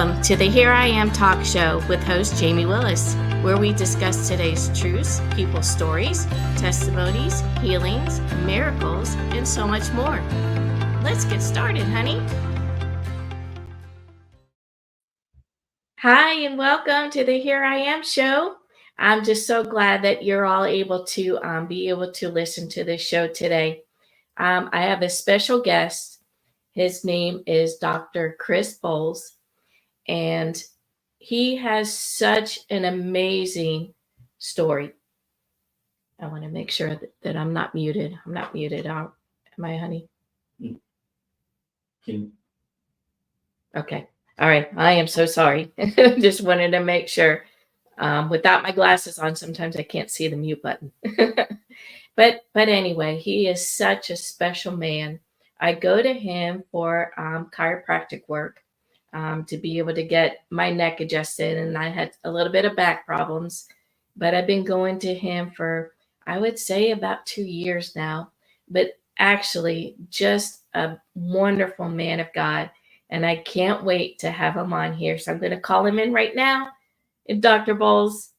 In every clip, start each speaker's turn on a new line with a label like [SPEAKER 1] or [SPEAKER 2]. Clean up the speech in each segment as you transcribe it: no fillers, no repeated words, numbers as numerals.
[SPEAKER 1] Welcome to the Here I Am talk show with host Jamie Willis, where we discuss today's truths, people's stories, testimonies, healings, miracles, and so much more. Let's get started, honey. Hi, and welcome to the Here I Am show. I'm just so glad that you're all able to listen to this show today. I have a special guest. His name is Dr. Chris Boles. And he has such an amazing story. I want to make sure that I'm not muted. I'm not muted. Am I, honey? Okay. All right. I am so sorry. Just wanted to make sure. Without my glasses on, sometimes I can't see the mute button. But anyway, he is such a special man. I go to him for chiropractic work. To be able to get my neck adjusted. And I had a little bit of back problems, but I've been going to him for, I would say, about 2 years now, but actually just a wonderful man of God. And I can't wait to have him on here. So I'm going to call him in right now. Dr. Boles,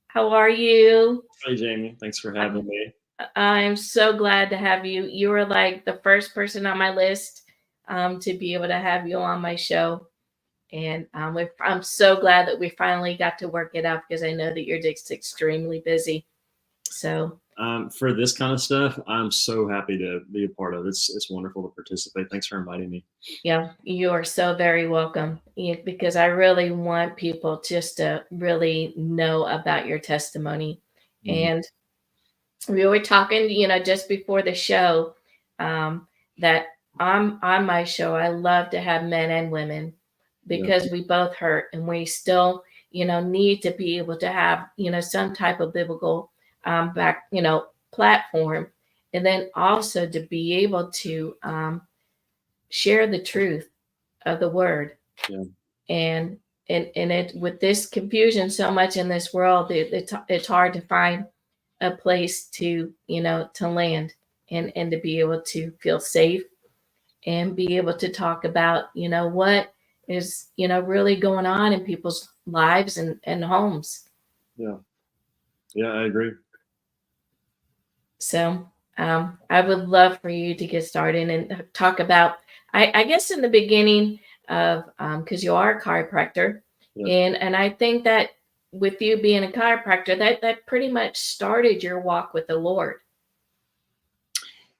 [SPEAKER 1] how are you?
[SPEAKER 2] Hi, Jamie. Thanks for having me.
[SPEAKER 1] I'm so glad to have you. You were like the first person on my list to be able to have you on my show. And I'm so glad that we finally got to work it out because I know that you're just extremely busy. So
[SPEAKER 2] for this kind of stuff, I'm so happy to be a part of it. It's wonderful to participate. Thanks for inviting me.
[SPEAKER 1] Yeah, you are so very welcome, because I really want people just to really know about your testimony. Mm-hmm. And we were talking, just before the show, that on my show, I love to have men and women because we both hurt and we still, need to be able to have, some type of biblical platform. And then also to be able to share the truth of the word.
[SPEAKER 2] Yeah.
[SPEAKER 1] And it with this confusion so much in this world, it's hard to find a place to, to land and to be able to feel safe and be able to talk about, what is, really going on in people's lives and homes.
[SPEAKER 2] Yeah. Yeah, I agree.
[SPEAKER 1] So I would love for you to get started and talk about, I guess in the beginning of, because you are a chiropractor, and I think that with you being a chiropractor, that pretty much started your walk with the Lord.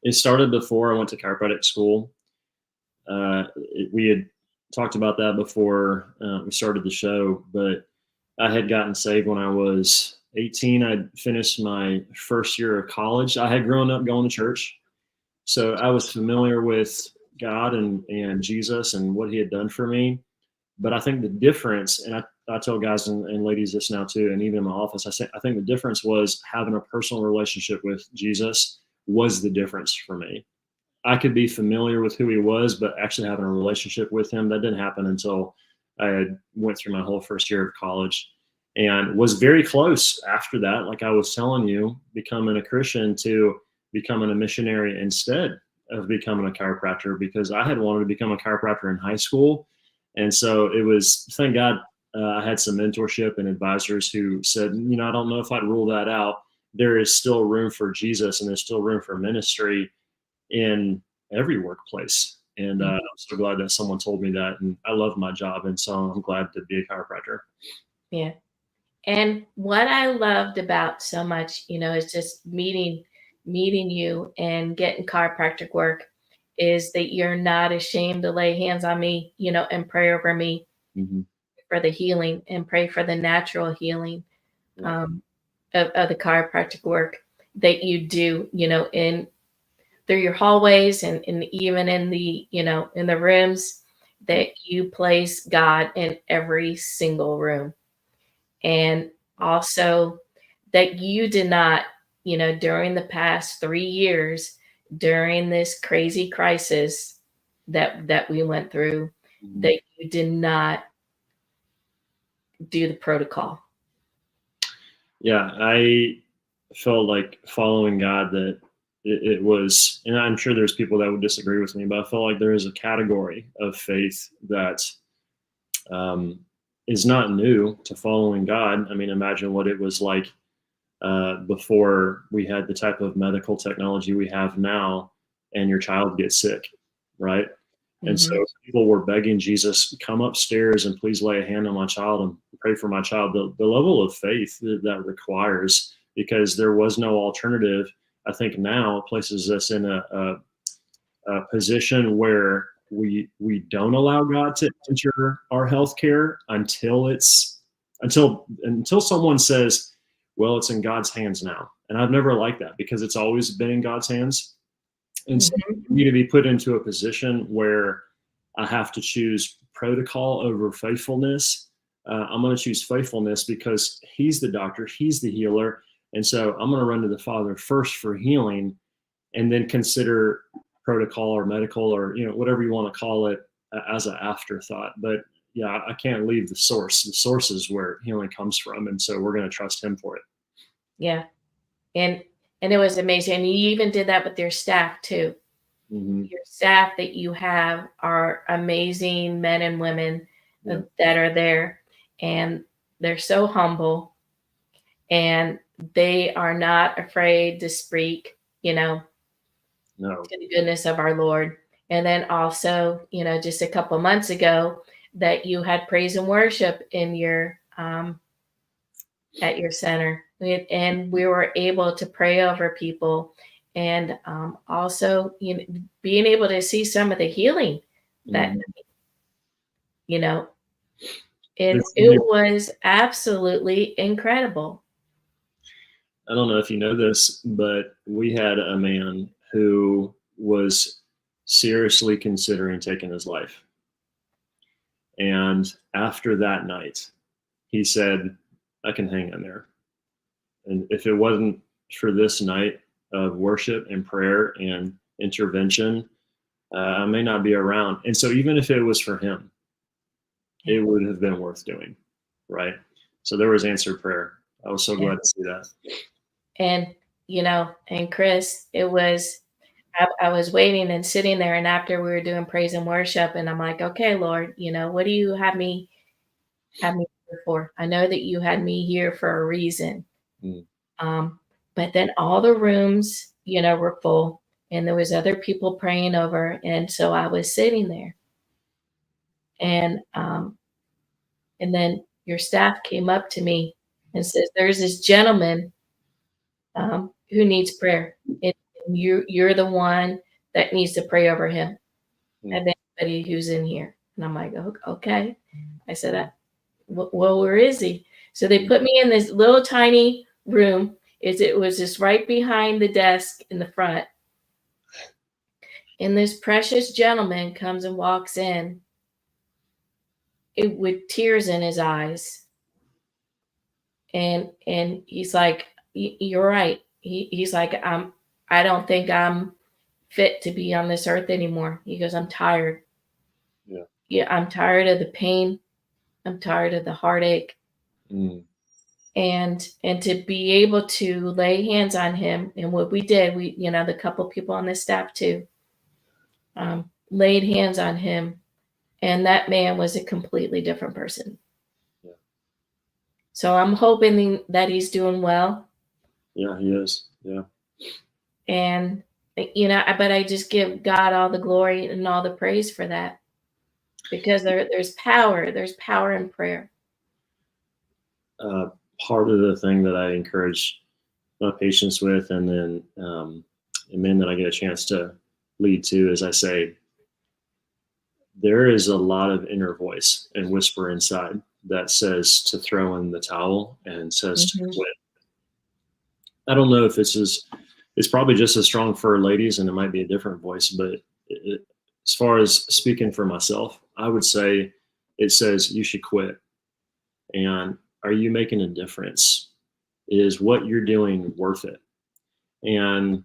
[SPEAKER 2] It started before I went to chiropractic school. We had talked about that before we started the show, but I had gotten saved when I was 18. I'd finished my first year of college. I had grown up going to church, so I was familiar with God and Jesus and what he had done for me. But I think the difference, and I tell guys and ladies this now too, and even in my office, I think the difference was having a personal relationship with Jesus was the difference for me. I could be familiar with who he was, but actually having a relationship with him, that didn't happen until I had went through my whole first year of college, and was very close after that. Like I was telling you, becoming a Christian to becoming a missionary instead of becoming a chiropractor, because I had wanted to become a chiropractor in high school. And so it was, thank God, I had some mentorship and advisors who said, I don't know if I'd rule that out. There is still room for Jesus, and there's still room for ministry in every workplace. And I'm so glad that someone told me that. And I love my job. And so I'm glad to be a chiropractor.
[SPEAKER 1] Yeah. And what I loved about so much, is just meeting you and getting chiropractic work is that you're not ashamed to lay hands on me, and pray over me for the healing and pray for the natural healing of the chiropractic work that you do, in through your hallways and even in the, in the rooms, that you place God in every single room. And also that you did not, during the past 3 years, during this crazy crisis that we went through, that you did not do the protocol.
[SPEAKER 2] Yeah, I felt like following God, that it was, and I'm sure there's people that would disagree with me, but I felt like there is a category of faith that is not new to following God. I mean, imagine what it was like before we had the type of medical technology we have now, and your child gets sick, right? And so
[SPEAKER 1] Mhm.
[SPEAKER 2] people were begging Jesus, come upstairs and please lay a hand on my child and pray for my child. The level of faith that requires, because there was no alternative, I think now places us in a position where we don't allow God to enter our healthcare until someone says, well, it's in God's hands now. And I've never liked that, because it's always been in God's hands. And so
[SPEAKER 1] Mhm.
[SPEAKER 2] for me to be put into a position where I have to choose protocol over faithfulness, I'm going to choose faithfulness because He's the doctor, He's the healer. And so I'm going to run to the Father first for healing, and then consider protocol or medical, or whatever you want to call it, as an afterthought. But yeah, I can't leave the source. The source is where healing comes from, and so we're going to trust Him for it.
[SPEAKER 1] Yeah. And it was amazing. And you even did that with your staff too.
[SPEAKER 2] Mm-hmm.
[SPEAKER 1] Your staff that you have are amazing men and women
[SPEAKER 2] Yeah.
[SPEAKER 1] that are there, and they're so humble, and they are not afraid to speak,
[SPEAKER 2] No.
[SPEAKER 1] to the goodness of our Lord. And then also, just a couple months ago, that you had praise and worship in your at your center, and we were able to pray over people, and also, being able to see some of the healing that,
[SPEAKER 2] Mm-hmm.
[SPEAKER 1] you know,
[SPEAKER 2] This,
[SPEAKER 1] and it was absolutely incredible.
[SPEAKER 2] I don't know if you know this, but we had a man who was seriously considering taking his life. And after that night, he said, I can hang in there. And if it wasn't for this night of worship and prayer and intervention, I may not be around. And so, even if it was for him,
[SPEAKER 1] Yeah,
[SPEAKER 2] it would have been worth doing, right? So, there was answered prayer. I was so
[SPEAKER 1] yeah.
[SPEAKER 2] glad to see that.
[SPEAKER 1] And and Chris, it was, I was waiting and sitting there, and after we were doing praise and worship, and I'm like, okay, Lord, what do you have me here for? I know that you had me here for a reason.
[SPEAKER 2] Mm.
[SPEAKER 1] Um, but then all the rooms, were full, and there was other people praying over, and so I was sitting there, and then your staff came up to me and says, "There's this gentleman who needs prayer, and you're the one that needs to pray over him
[SPEAKER 2] Mm.
[SPEAKER 1] and anybody who's in here." And I'm like, Okay. I said, "Well, where is he?" So they put me in this little tiny room. It was just right behind the desk in the front. And this precious gentleman comes and walks in with tears in his eyes. And he's like, You're right." He's like, I don't think I'm fit to be on this earth anymore. He goes, "I'm tired.
[SPEAKER 2] Yeah.
[SPEAKER 1] Yeah, I'm tired of the pain. I'm tired of the heartache."
[SPEAKER 2] Mm.
[SPEAKER 1] And to be able to lay hands on him, and what we did, the couple people on the staff too, laid hands on him, and that man was a completely different person.
[SPEAKER 2] Yeah.
[SPEAKER 1] So I'm hoping that he's doing well.
[SPEAKER 2] Yeah, he is. Yeah.
[SPEAKER 1] And, but I just give God all the glory and all the praise for that, because there's power in prayer.
[SPEAKER 2] Uh, Part of the thing that I encourage my patients with, and then and men that I get a chance to lead to, is I say, there is a lot of inner voice and whisper inside that says to throw in the towel and says to
[SPEAKER 1] Mhm.
[SPEAKER 2] quit. I don't know if it's probably just as strong for ladies, and it might be a different voice, but as far as speaking for myself, I would say it says you should quit. And are you making a difference? Is what you're doing worth it? And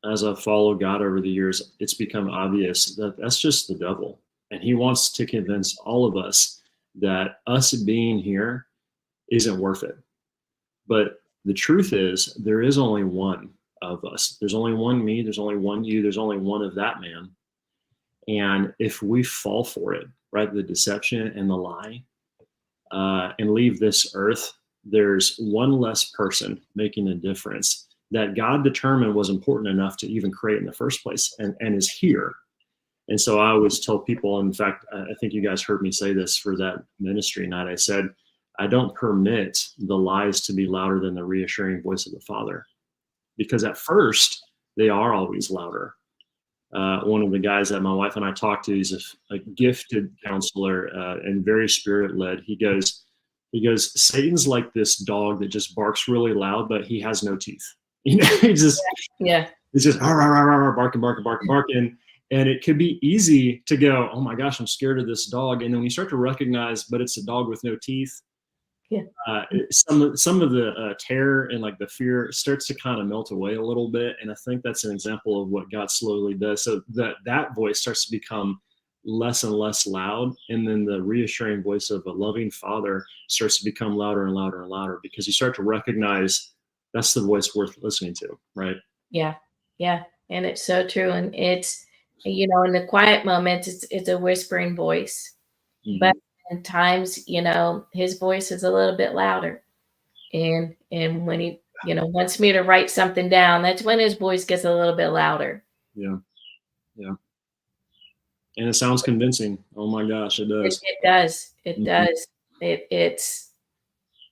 [SPEAKER 2] as I've followed God over the years, it's become obvious that that's just the devil. And he wants to convince all of us that us being here isn't worth it. But the truth is, there is only one of us. There's only one me. There's only one you. There's only one of that man. And if we fall for it, right? The deception and the lie, and leave this earth, there's one less person making a difference that God determined was important enough to even create in the first place, and is here. And so I always tell people, in fact, I think you guys heard me say this for that ministry night. I said, I don't permit the lies to be louder than the reassuring voice of the Father, because at first they are always louder. One of the guys that my wife and I talked to, he's a gifted counselor and very spirit led. He goes, Satan's like this dog that just barks really loud, but he has no teeth. He just, he's just barking, barking. And it could be easy to go, oh my gosh, I'm scared of this dog. And then when you start to recognize, but it's a dog with no teeth, some of the terror and like the fear starts to kind of melt away a little bit. And I think that's an example of what God slowly does. So that voice starts to become less and less loud. And then the reassuring voice of a loving Father starts to become louder and louder and louder, because you start to recognize that's the voice worth listening to, right?
[SPEAKER 1] Yeah. And it's so true. And it's, in the quiet moments, it's a whispering voice. Mm-hmm. But at times, his voice is a little bit louder. And when he, wants me to write something down, that's when his voice gets a little bit louder.
[SPEAKER 2] Yeah. And it sounds convincing. Oh my gosh, it does.
[SPEAKER 1] It does. It does.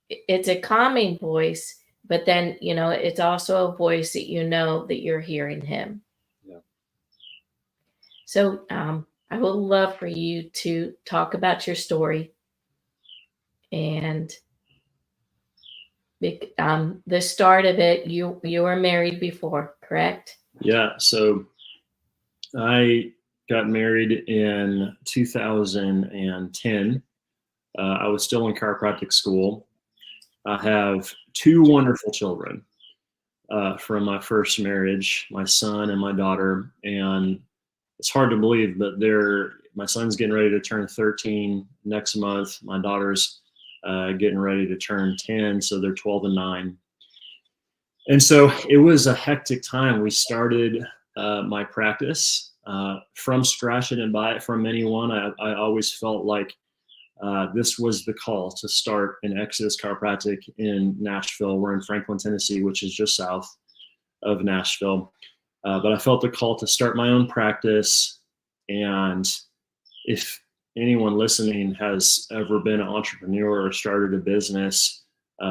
[SPEAKER 1] It's a calming voice, but then, it's also a voice that that you're hearing him.
[SPEAKER 2] Yeah.
[SPEAKER 1] So I would love for you to talk about your story and the start of it. You were married before, correct?
[SPEAKER 2] Yeah. So I got married in 2010. I was still in chiropractic school. I have two wonderful children from my first marriage, my son and my daughter. And it's hard to believe, but my son's getting ready to turn 13 next month. My daughter's getting ready to turn 10. So they're 12 and 9. And so it was a hectic time. We started my practice from scratch. I didn't buy it from anyone. I always felt like this was the call to start an Exodus Chiropractic in Nashville. We're in Franklin, Tennessee, which is just south of Nashville. But I felt the call to start my own practice. And if anyone listening has ever been an entrepreneur or started a business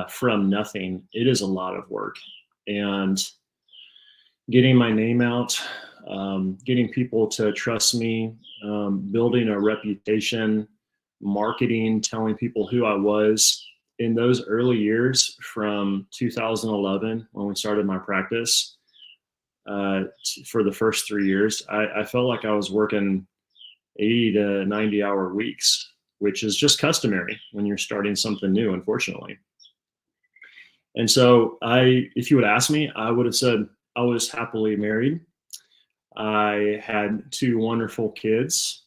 [SPEAKER 2] from nothing, it is a lot of work. And getting my name out, getting people to trust me, building a reputation, marketing, telling people who I was. In those early years from 2011, when we started my practice, for the first 3 years, I felt like I was working 80 to 90 hour weeks, which is just customary when you're starting something new, unfortunately. And so if you would ask me, I would have said I was happily married. I had two wonderful kids.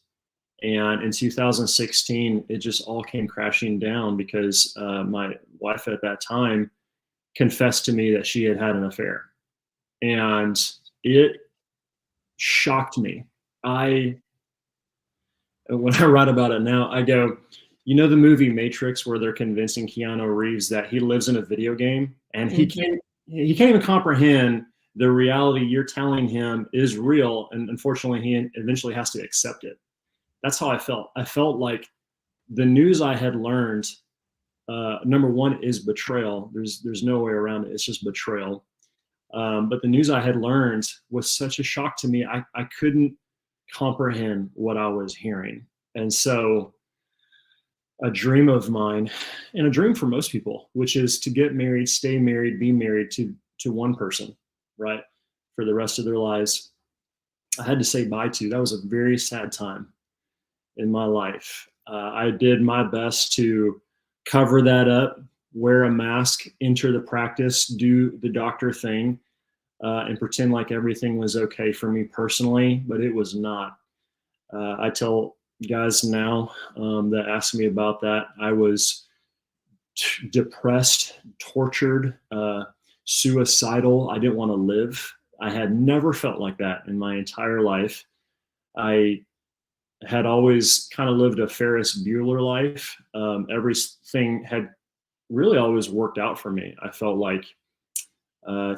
[SPEAKER 2] And in 2016, it just all came crashing down because my wife at that time confessed to me that she had had an affair. And it shocked me. When I write about it now, I go, the movie Matrix, where they're convincing Keanu Reeves that he lives in a video game, and he can't even comprehend the reality you're telling him is real. And unfortunately, he eventually has to accept it. That's how I felt. I felt like the news I had learned, number one, is betrayal. There's no way around it. It's just betrayal. But the news I had learned was such a shock to me. I couldn't comprehend what I was hearing. And so a dream of mine, and a dream for most people, which is to get married, stay married, be married to one person, right, for the rest of their lives, I had to say bye to. That was a very sad time in my life. I did my best to cover that up, wear a mask, enter the practice, do the doctor thing, and pretend like everything was okay for me personally, but it was not. I tell guys now that ask me about that, I was depressed, tortured, suicidal. I didn't want to live. I had never felt like that in my entire life. I had always kind of lived a Ferris Bueller life. Everything had really always worked out for me. I felt like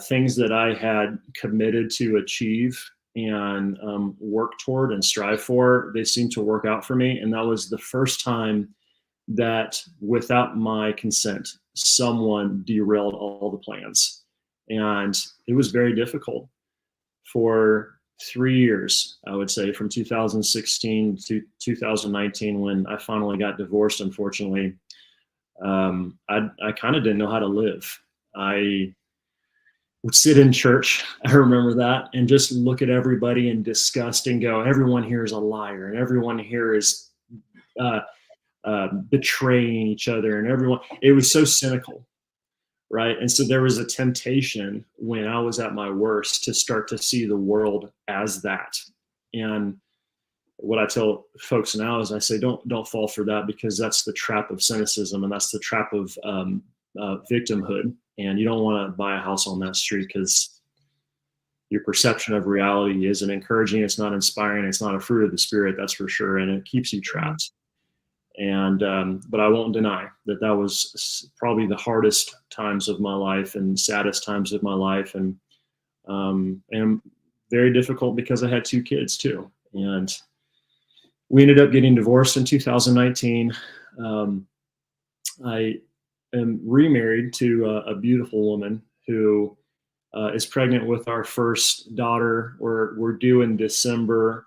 [SPEAKER 2] things that I had committed to achieve and work toward and strive for, they seemed to work out for me. And that was the first time that, without my consent, someone derailed all the plans. And it was very difficult for 3 years, I would say, from 2016 to 2019, when I finally got divorced, unfortunately. I kind of didn't know how to live. I would sit in church, I remember that, and just look at everybody in disgust and go, everyone here is a liar, and everyone here is uh, betraying each other, and everyone, it was so cynical, right? And so there was a temptation when I was at my worst to start to see the world as that. And what I tell folks now is I say, don't fall for that, because that's the trap of cynicism, and that's the trap of victimhood. And you don't want to buy a house on that street, because your perception of reality isn't encouraging, it's not inspiring, it's not a fruit of the spirit, that's for sure, and it keeps you trapped. And but I won't deny that that was probably the hardest times of my life and saddest times of my life, and very difficult because I had two kids too. And we ended up getting divorced in 2019. I am remarried to a beautiful woman who is pregnant with our first daughter. We're due in December.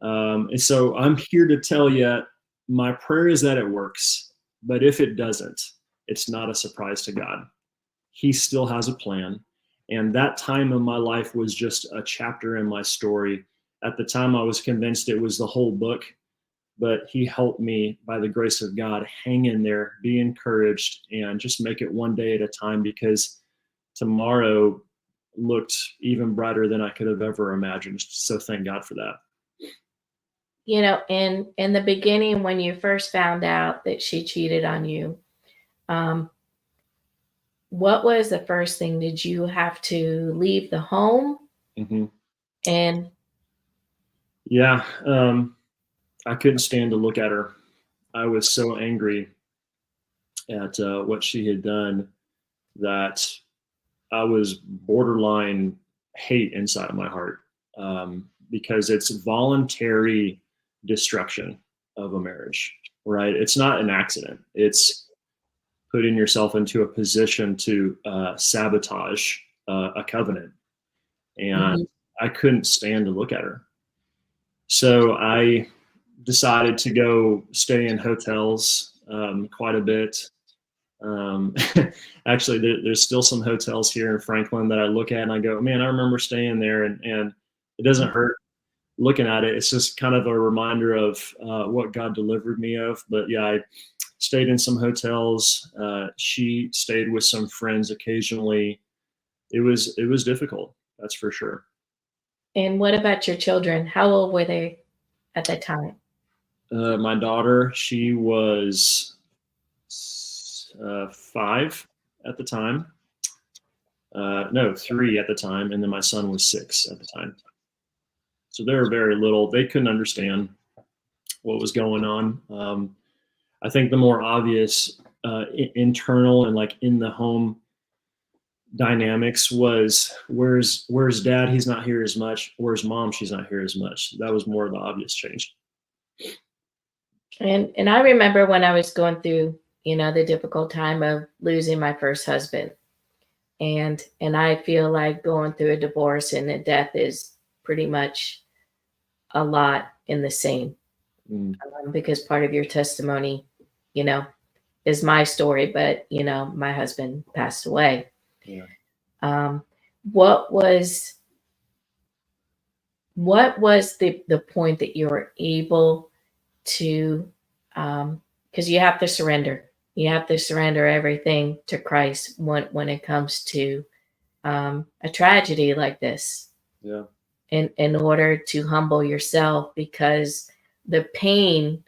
[SPEAKER 2] And so I'm here to tell you, my prayer is that it works. But if it doesn't, it's not a surprise to God. He still has a plan. And that time in my life was just a chapter in my story. At the time, I was convinced it was the whole book, but he helped me, by the grace of God, hang in there, be encouraged, and just make it one day at a time, because tomorrow looked even brighter than I could have ever imagined. So thank God for that.
[SPEAKER 1] In the beginning, when you first found out that she cheated on you, um, what was the first thing? Did you have to leave the home?
[SPEAKER 2] Mm-hmm.
[SPEAKER 1] And
[SPEAKER 2] Yeah, I couldn't stand to look at her. I was so angry at what she had done that I was borderline hate inside of my heart, because it's voluntary destruction of a marriage, right? It's not an accident. It's putting yourself into a position to sabotage a covenant. And
[SPEAKER 1] Mhm.
[SPEAKER 2] I couldn't stand to look at her. So I decided to go stay in hotels quite a bit. Um, Actually, there's still some hotels here in Franklin that I look at and I go, man, I remember staying there, and it doesn't hurt looking at it. It's just kind of a reminder of what God delivered me of. But yeah, I stayed in some hotels. She stayed with some friends occasionally. It was difficult, that's for sure.
[SPEAKER 1] And what about your children? How old were they at that time?
[SPEAKER 2] My daughter, she was 5 at the time. No, 3 at the time, and then my son was 6 at the time. So they were very little. They couldn't understand what was going on. I think the more obvious internal and like in the home dynamics was, where's dad? He's not here as much. Where's mom? She's not here as much. That was more of the obvious change.
[SPEAKER 1] And I remember when I was going through, the difficult time of losing my first husband. And I feel like going through a divorce and a death is pretty much a lot in the same,
[SPEAKER 2] Mm,
[SPEAKER 1] because part of your testimony, you know, is my story, but my husband passed away.
[SPEAKER 2] yeah.
[SPEAKER 1] Um, what was the point that you were able to, because you have to surrender everything to Christ when it comes to a tragedy like this,
[SPEAKER 2] Yeah.
[SPEAKER 1] in order to humble yourself, because the pain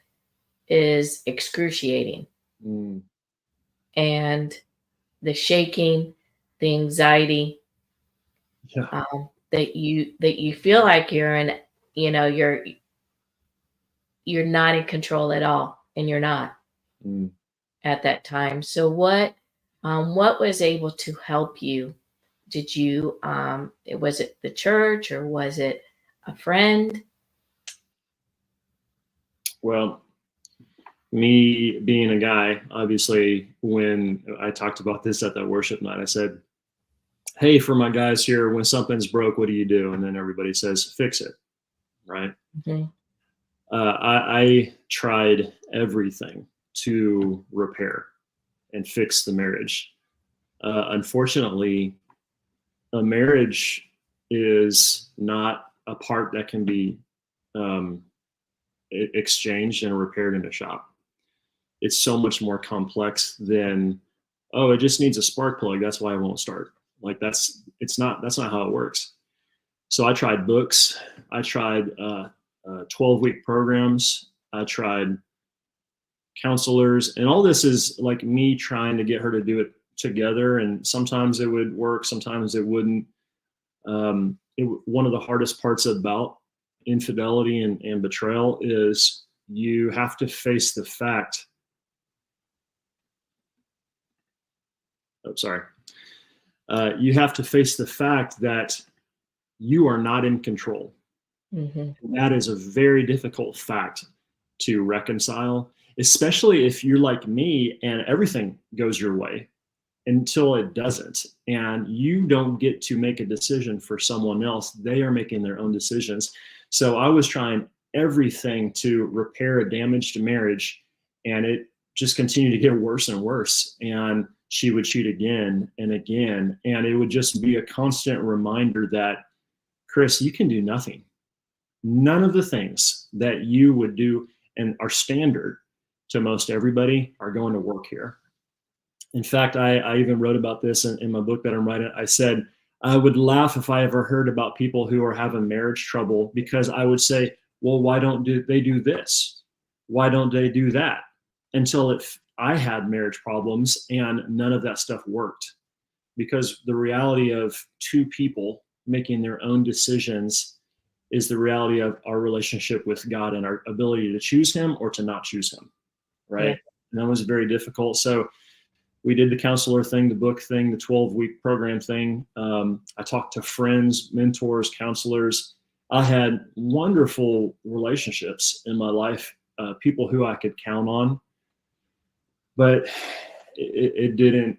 [SPEAKER 1] is excruciating,
[SPEAKER 2] Mm,
[SPEAKER 1] and the shaking, the anxiety,
[SPEAKER 2] yeah.
[SPEAKER 1] that you feel like you're in, you're you're not in control at all, and you're not
[SPEAKER 2] Mm.
[SPEAKER 1] at that time. So what was able to help you? Did you was it the church, or was it a friend?
[SPEAKER 2] Well, me being a guy, obviously, when I talked about this at that worship night, I said, "Hey, for my guys here, when something's broke, what do you do?" And then everybody says, "Fix it." Right?
[SPEAKER 1] Mhm.
[SPEAKER 2] I tried everything to repair and fix the marriage. Unfortunately, a marriage is not a part that can be um, exchanged and repaired in a shop. It's so much more complex than, oh, it just needs a spark plug. That's why it won't start. Like that's not how it works. So I tried books. I tried 12-week programs. I tried counselors, and all this is like me trying to get her to do it together. And sometimes it would work, sometimes it wouldn't. One of the hardest parts about infidelity and betrayal is you have to face the fact. Oh, sorry. You have to face the fact that you are not in control.
[SPEAKER 1] Mm-hmm.
[SPEAKER 2] That is a very difficult fact to reconcile, especially if you're like me and everything goes your way until it doesn't. And you don't get to make a decision for someone else. They are making their own decisions. So I was trying everything to repair a damaged marriage, and it just continued to get worse and worse. And she would cheat again and again. And it would just be a constant reminder that, Chris, you can do nothing. None of the things that you would do and are standard to most everybody are going to work here. In fact, I even wrote about this in my book that I'm writing. I said, I would laugh if I ever heard about people who are having marriage trouble, because I would say, well, why don't they do this? Why don't they do that? Until I had marriage problems and none of that stuff worked. Because the reality of two people making their own decisions is the reality of our relationship with God and our ability to choose Him or to not choose Him,
[SPEAKER 1] Yeah.
[SPEAKER 2] right? And that was very difficult. So we did the counselor thing, the book thing, the 12-week program thing. I talked to friends, mentors, counselors. I had wonderful relationships in my life, people who I could count on, but it didn't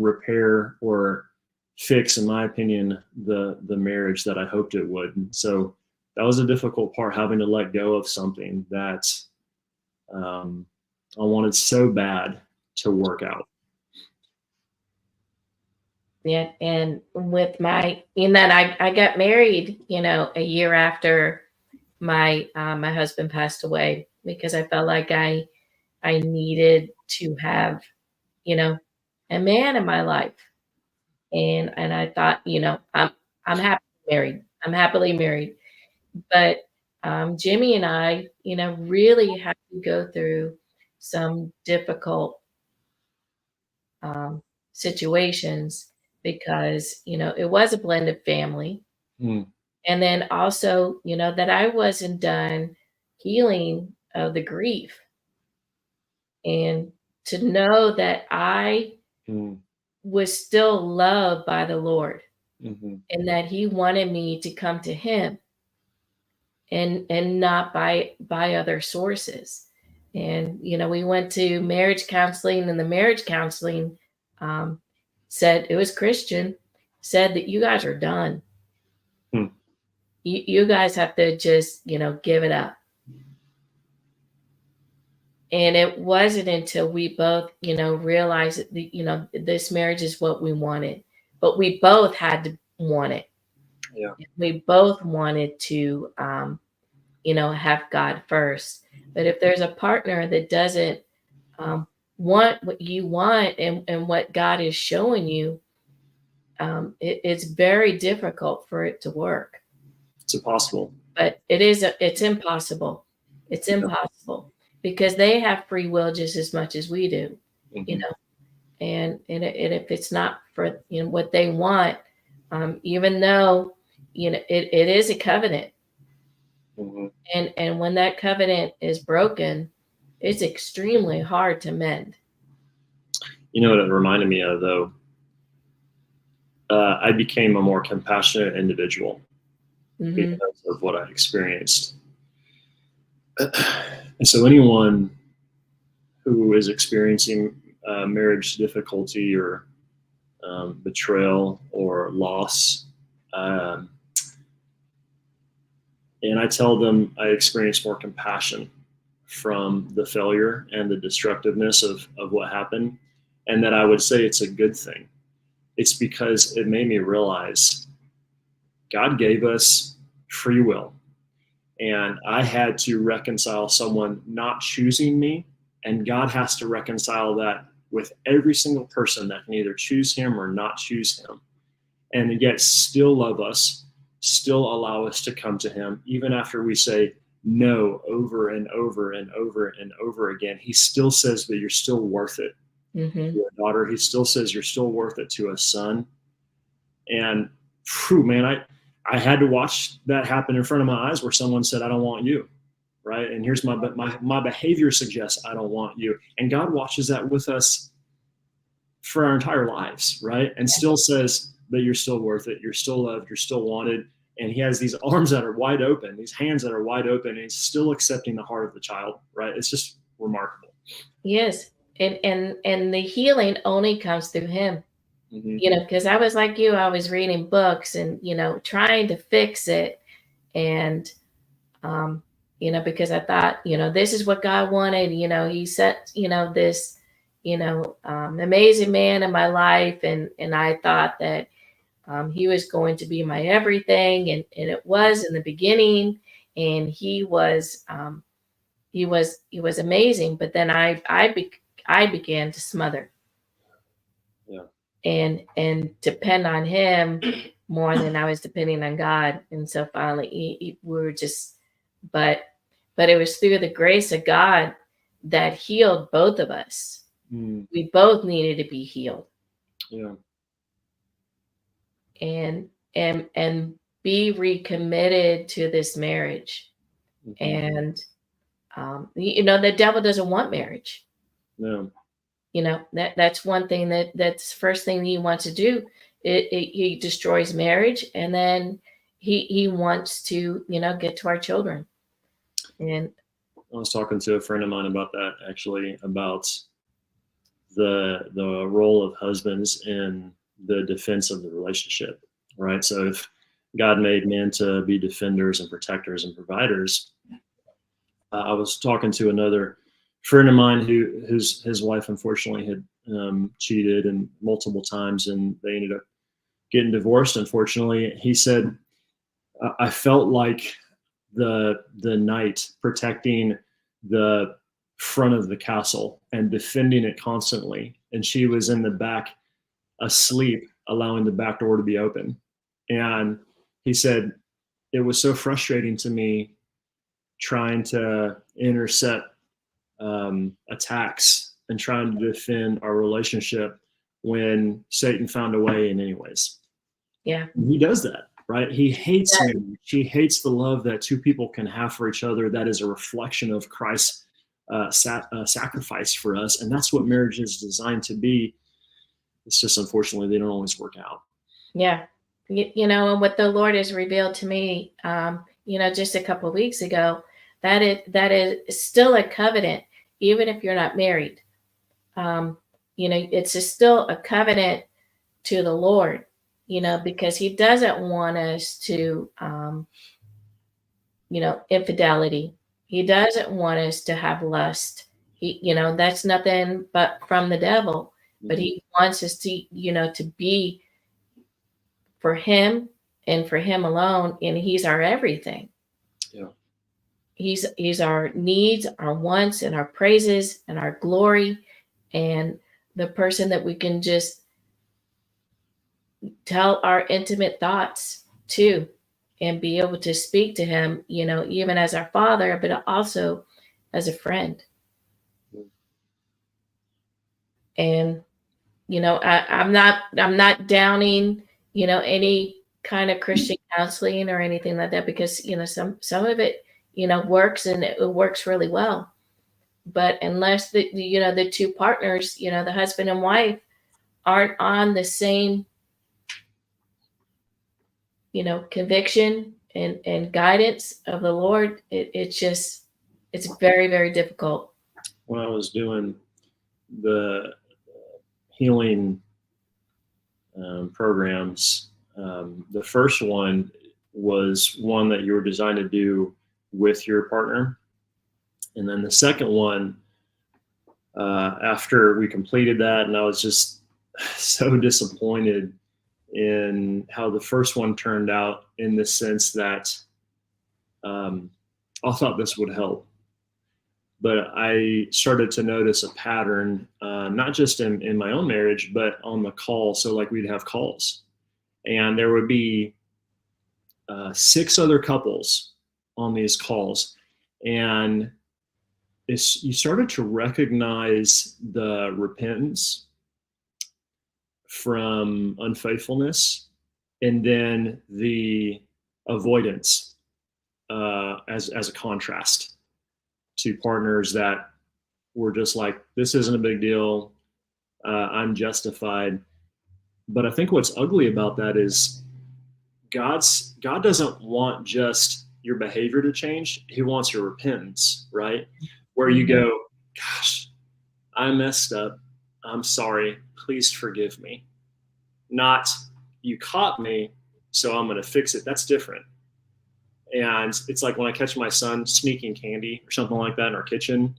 [SPEAKER 2] repair or fix, in my opinion, the marriage that I hoped it would. And so that was a difficult part, having to let go of something that I wanted so bad to work out.
[SPEAKER 1] Yeah. And with my, I got married, a year after my husband passed away, because I felt like I needed to have, you know, a man in my life. And I thought, I'm happily married. I'm happily married. But Jimmy and I, really had to go through some difficult um, situations, because, it was a blended family.
[SPEAKER 2] Mm,
[SPEAKER 1] And then also, that I wasn't done healing of the grief, and to know that I
[SPEAKER 2] mm,
[SPEAKER 1] was still loved by the Lord,
[SPEAKER 2] mhm.
[SPEAKER 1] and that He wanted me to come to Him, and not by other sources. And we went to marriage counseling, and the marriage counseling um, said, it was Christian, said that you guys are done.
[SPEAKER 2] Hmm.
[SPEAKER 1] You guys have to just give it up. And it wasn't until we both realized that this marriage is what we wanted, but we both had to want it.
[SPEAKER 2] Yeah.
[SPEAKER 1] We both wanted to have God first. But if there's a partner that doesn't um, want what you want, and what God is showing you, it's very difficult for it to work.
[SPEAKER 2] It's impossible.
[SPEAKER 1] But it's impossible. It's
[SPEAKER 2] Yeah.
[SPEAKER 1] impossible, because they have free will just as much as we do, you
[SPEAKER 2] Mhm.
[SPEAKER 1] know. And if it's not for what they want, even though it is a covenant,
[SPEAKER 2] Mhm.
[SPEAKER 1] And when that covenant is broken, it's extremely hard to mend.
[SPEAKER 2] You know what it reminded me of, though? I became a more compassionate individual
[SPEAKER 1] Hmm.
[SPEAKER 2] because of what I experienced. And so, anyone who is experiencing marriage difficulty or betrayal or loss, um, and I tell them I experience more compassion from the failure and the destructiveness of what happened, and that I would say it's a good thing. It's because it made me realize God gave us free will, and I had to reconcile someone not choosing me, and God has to reconcile that with every single person that can either choose him or not choose him, and yet still love us, still allow us to come to him, even after we say no over and over and over and over again. He still says that you're still worth it
[SPEAKER 1] Hmm.
[SPEAKER 2] to a daughter. He still says you're still worth it to a son. And phew, man, I had to watch that happen in front of my eyes where someone said, I don't want you. Right. And here's my behavior suggests I don't want you. And God watches that with us for our entire lives, right? And still says that you're still worth it, you're still loved, you're still wanted. And he has these arms that are wide open, these hands that are wide open, and he's still accepting the heart of the child, right? It's just remarkable.
[SPEAKER 1] Yes. And the healing only comes through him.
[SPEAKER 2] Mm-hmm.
[SPEAKER 1] Because I was like you, I was reading books and, trying to fix it. And, um, because I thought, this is what God wanted. He set, this, amazing man in my life. And I thought that he was going to be my everything. And it was in the beginning. And he was amazing. But then I began to smother
[SPEAKER 2] Yeah.
[SPEAKER 1] and depend on him more than I was depending on God. And so finally, we were just, but it was through the grace of God that healed both of us.
[SPEAKER 2] Mm,
[SPEAKER 1] We both needed to be healed
[SPEAKER 2] yeah.
[SPEAKER 1] and be recommitted to this marriage.
[SPEAKER 2] Mm-hmm.
[SPEAKER 1] And the devil doesn't want marriage.
[SPEAKER 2] Yeah.
[SPEAKER 1] That's one thing that's first thing he wants to do. He destroys marriage, and then he wants to get to our children. And
[SPEAKER 2] I was talking to a friend of mine about that actually, about the role of husbands in the defense of the relationship, right? So if God made men to be defenders and protectors and providers, I was talking to another friend of mine who his wife unfortunately had cheated and multiple times, and they ended up getting divorced. Unfortunately, he said, I felt like the knight protecting the front of the castle and defending it constantly, and she was in the back asleep, allowing the back door to be open. And he said it was so frustrating to me trying to intercept attacks and trying to defend our relationship when Satan found a way in anyways.
[SPEAKER 1] yeah,
[SPEAKER 2] And he does that, right? He hates marriage. He hates the love that two people can have for each other. That is a reflection of Christ's sacrifice for us. And that's what marriage is designed to be. It's just unfortunately they don't always work out.
[SPEAKER 1] yeah, and what the Lord has revealed to me, just a couple of weeks ago, that is still a covenant, even if you're not married. Um, it's still a covenant to the Lord, because He doesn't want us to, infidelity. He doesn't want us to have lust. That's nothing but from the devil. But
[SPEAKER 2] Mm-hmm.
[SPEAKER 1] He wants us to, to be for Him and for Him alone, and He's our everything.
[SPEAKER 2] Yeah.
[SPEAKER 1] He's our needs, our wants, and our praises, and our glory, and the person that we can just tell our intimate thoughts to and be able to speak to him, even as our father, but also as a friend. And, I'm not downing, any kind of Christian counseling or anything like that, because, some of it works, and it works really well. But unless the two partners, the husband and wife, aren't on the same, conviction and guidance of the Lord, it's very, very difficult.
[SPEAKER 2] When I was doing the healing programs, the first one was one that you were designed to do with your partner. And then the second one, after we completed that, and I was just so disappointed in how the first one turned out, in the sense that I thought this would help. But I started to notice a pattern, not just in my own marriage, but on the call. So like we'd have calls, and there would be 6 other couples on these calls. And you started to recognize the repentance from unfaithfulness, and then the avoidance as a contrast to partners that were just like, this isn't a big deal, I'm justified. But I think what's ugly about that is God doesn't want just your behavior to change. He wants your repentance, right? Where you go, gosh, I messed up, I'm sorry, please forgive me. Not, you caught me, so I'm going to fix it. That's different. And it's like when I catch my son sneaking candy or something like that in our kitchen,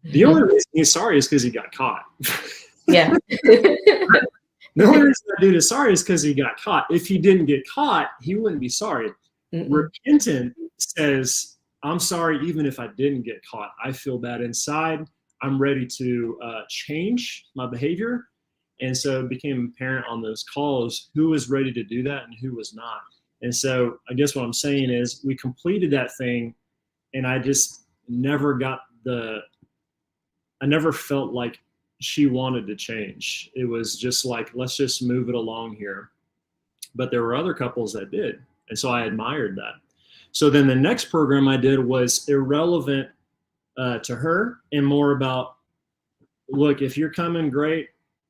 [SPEAKER 2] the only reason he's sorry is because he got caught.
[SPEAKER 1] Yeah.
[SPEAKER 2] The only reason that dude is sorry is because he got caught. If he didn't get caught, he wouldn't be sorry. Repentant says, I'm sorry even if I didn't get caught. I feel bad inside. I'm ready to change my behavior. And so it became apparent on those calls who was ready to do that and who was not. And so I guess what I'm saying is we completed that thing, and I just never I never felt like she wanted to change. It was just like, let's just move it along here. But there were other couples that did. And so I admired that. So then the next program I did was irrelevant to her, and more about, look, if you're coming, great.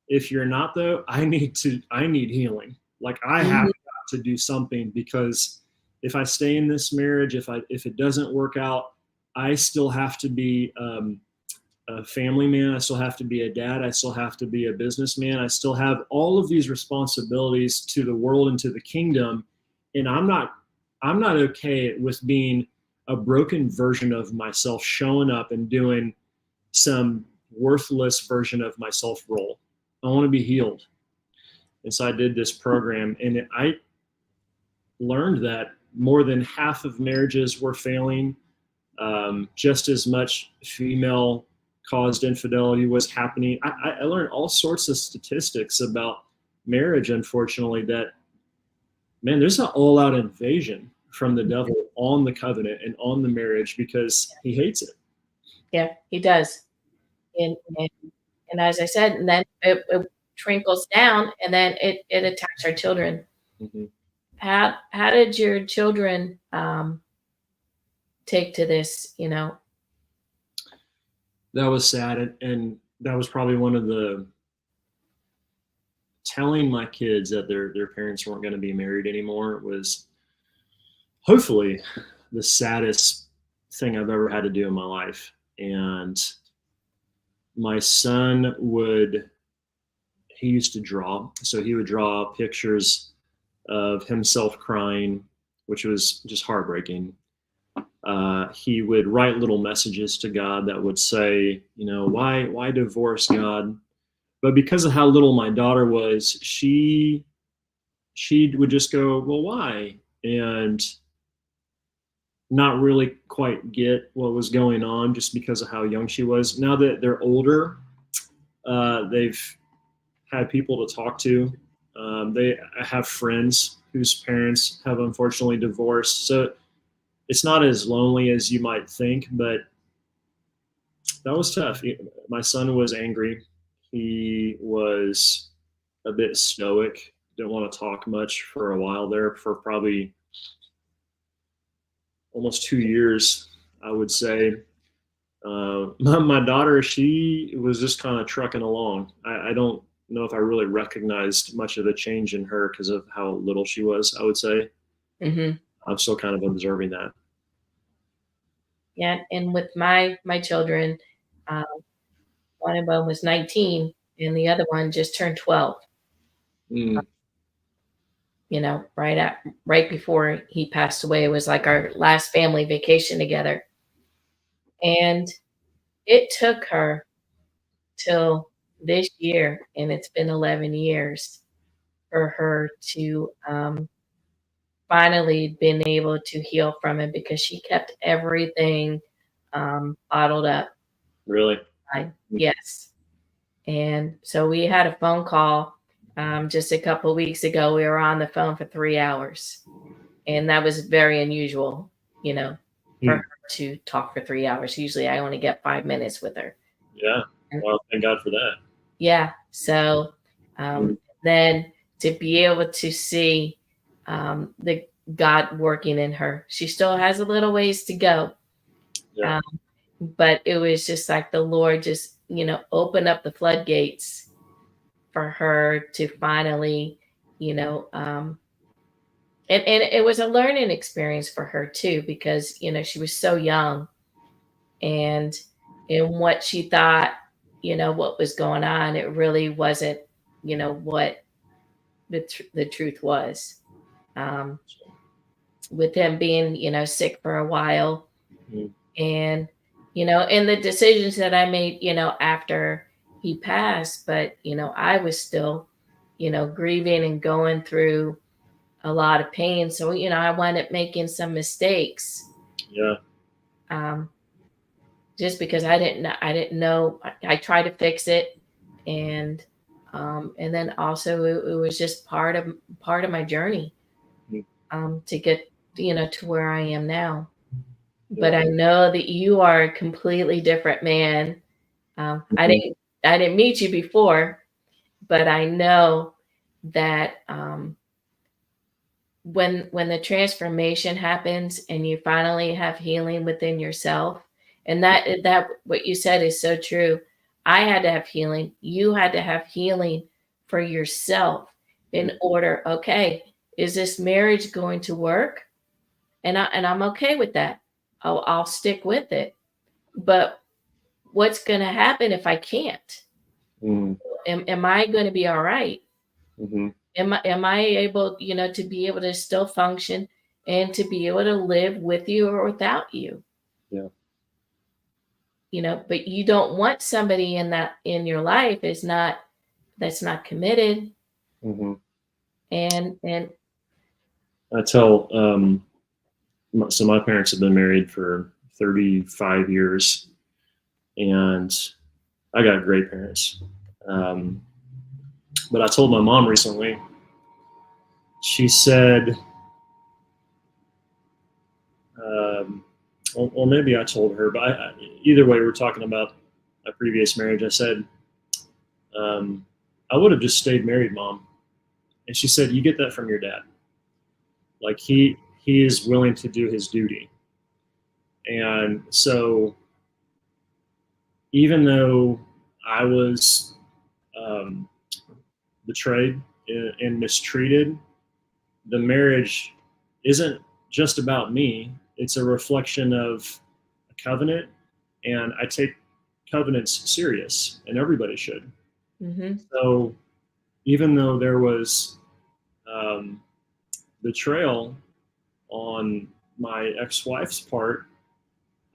[SPEAKER 2] If you're not, though, I need healing. Like I have to do something, because if I stay in this marriage, if it doesn't work out, I still have to be a family man. I still have to be a dad. I still have to be a businessman. I still have all of these responsibilities to the world and to the kingdom. And I'm not okay with being a broken version of myself, showing up and doing some worthless version of myself role. I want to be healed. And so I did this program, and I learned that more than half of marriages were failing. Just as much female caused infidelity was happening. I learned all sorts of statistics about marriage, unfortunately, that, man, there's an all-out invasion from the devil on the covenant and on the marriage, because he hates it.
[SPEAKER 1] Yeah, he does. And as I said, and then it trickles down, and then it attacks our children. Mm-hmm. How did your children take to this?
[SPEAKER 2] That was sad, and that was probably one of the, telling my kids that their parents weren't going to be married anymore was hopefully the saddest thing I've ever had to do in my life. And my son he used to draw. So he would draw pictures of himself crying, which was just heartbreaking. He would write little messages to God that would say, why divorce, God? But because of how little my daughter was, she would just go, well, why? And not really quite get what was going on, just because of how young she was. Now that they're older, they've had people to talk to. They have friends whose parents have unfortunately divorced. So it's not as lonely as you might think, but that was tough. My son was angry. He was a bit stoic, didn't want to talk much for a while there, for probably almost 2 years. I would say. My daughter, she was just kind of trucking along. I don't know if I really recognized much of a change in her because of how little she was, I would say.
[SPEAKER 1] Hmm.
[SPEAKER 2] I'm still kind of observing that.
[SPEAKER 1] Yeah, and with my children, uh, one of them was 19, and the other one just turned 12.
[SPEAKER 2] Mm,
[SPEAKER 1] You know, right before he passed away, it was like our last family vacation together, and it took her till this year, and it's been 11 years for her to finally been able to heal from it because she kept everything bottled up.
[SPEAKER 2] really?
[SPEAKER 1] Yes. And so we had a phone call just a couple of weeks ago. We were on the phone for 3 hours, and that was very unusual, you know, for her
[SPEAKER 2] Mm,
[SPEAKER 1] to talk for 3 hours. Usually I only get 5 minutes with her.
[SPEAKER 2] yeah.
[SPEAKER 1] And
[SPEAKER 2] Well, thank God for that.
[SPEAKER 1] yeah. So
[SPEAKER 2] Mm,
[SPEAKER 1] then to be able to see the God working in her, she still has a little ways to go.
[SPEAKER 2] yeah.
[SPEAKER 1] Um, but it was just like the Lord just, opened up the floodgates for her to finally, you know, and it was a learning experience for her too, because, she was so young and in what she thought, what was going on, it really wasn't, what the truth was. Um, with him being, sick for a while,
[SPEAKER 2] Mm,
[SPEAKER 1] and and the decisions that I made, after he passed, but I was still, grieving and going through a lot of pain. So I wound up making some mistakes,
[SPEAKER 2] yeah.
[SPEAKER 1] um, just because I didn't know. I tried to fix it, and and then also it was just part of my journey,
[SPEAKER 2] Mm,
[SPEAKER 1] to get to where I am now.
[SPEAKER 2] yeah.
[SPEAKER 1] But I know that you are a completely different man. I
[SPEAKER 2] Mhm,
[SPEAKER 1] didn't meet you before, but I know that when the transformation happens and you finally have healing within yourself, and that what you said is so true. I had to have healing. You had to have healing for yourself
[SPEAKER 2] mm,
[SPEAKER 1] in order. Okay, is this marriage going to work? And I'm okay with that. I'll stick with it. But what's going to happen if I can't?
[SPEAKER 2] mm,
[SPEAKER 1] Am I going to be all right?
[SPEAKER 2] mhm,
[SPEAKER 1] Am I able, to be able to still function and to be able to live with you or without you?
[SPEAKER 2] yeah.
[SPEAKER 1] But you don't want somebody in your life is not that's not committed.
[SPEAKER 2] Mhm.
[SPEAKER 1] And
[SPEAKER 2] I tell, so my parents have been married for 35 years, and I got great parents. Um, but I told my mom recently, she said, um, or maybe I told her, but either way, we were talking about my previous marriage. I said, um, I would have just stayed married, mom. And she said, you get that from your dad. Like he is willing to do his duty. And so even though I was um, betrayed and mistreated, the marriage isn't just about me. It's a reflection of a covenant, and I take covenants serious, and everybody should.
[SPEAKER 1] mhm,
[SPEAKER 2] So even though there was um, betrayal on my ex-wife's part,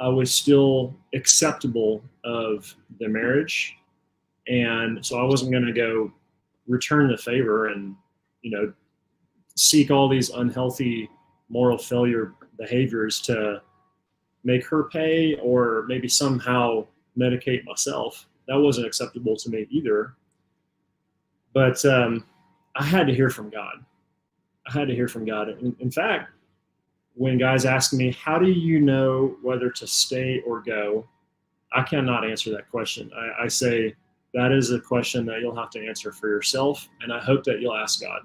[SPEAKER 2] I was still acceptable of the marriage, and so I wasn't going to go return the favor and you know seek all these unhealthy moral failure behaviors to make her pay or maybe somehow medicate myself. That wasn't acceptable to me either. But I had to hear from God. I had to hear from God. In fact, when guys ask me, how do you know whether to stay or go? I cannot answer that question. I say, that is a question that you'll have to answer for yourself. And I hope that you'll ask God.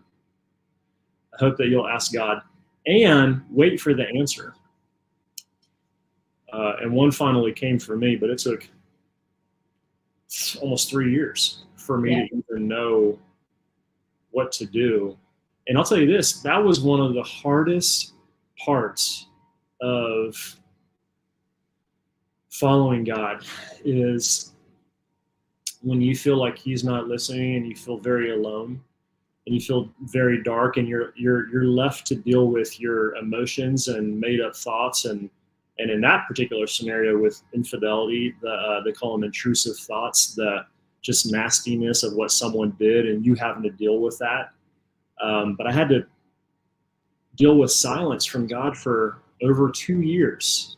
[SPEAKER 2] I hope that you'll ask God and wait for the answer. and one finally came for me, but it took almost 3 years for me
[SPEAKER 1] Yeah.
[SPEAKER 2] to even know what to do. And I'll tell you this, that was one of the hardest parts of following God, is when you feel like he's not listening and you feel very alone and you feel very dark, and you're left to deal with your emotions and made up thoughts. And in that particular scenario with infidelity, they call them intrusive thoughts, the just nastiness of what someone did and you having to deal with that. But I had to deal with silence from God for over 2 years.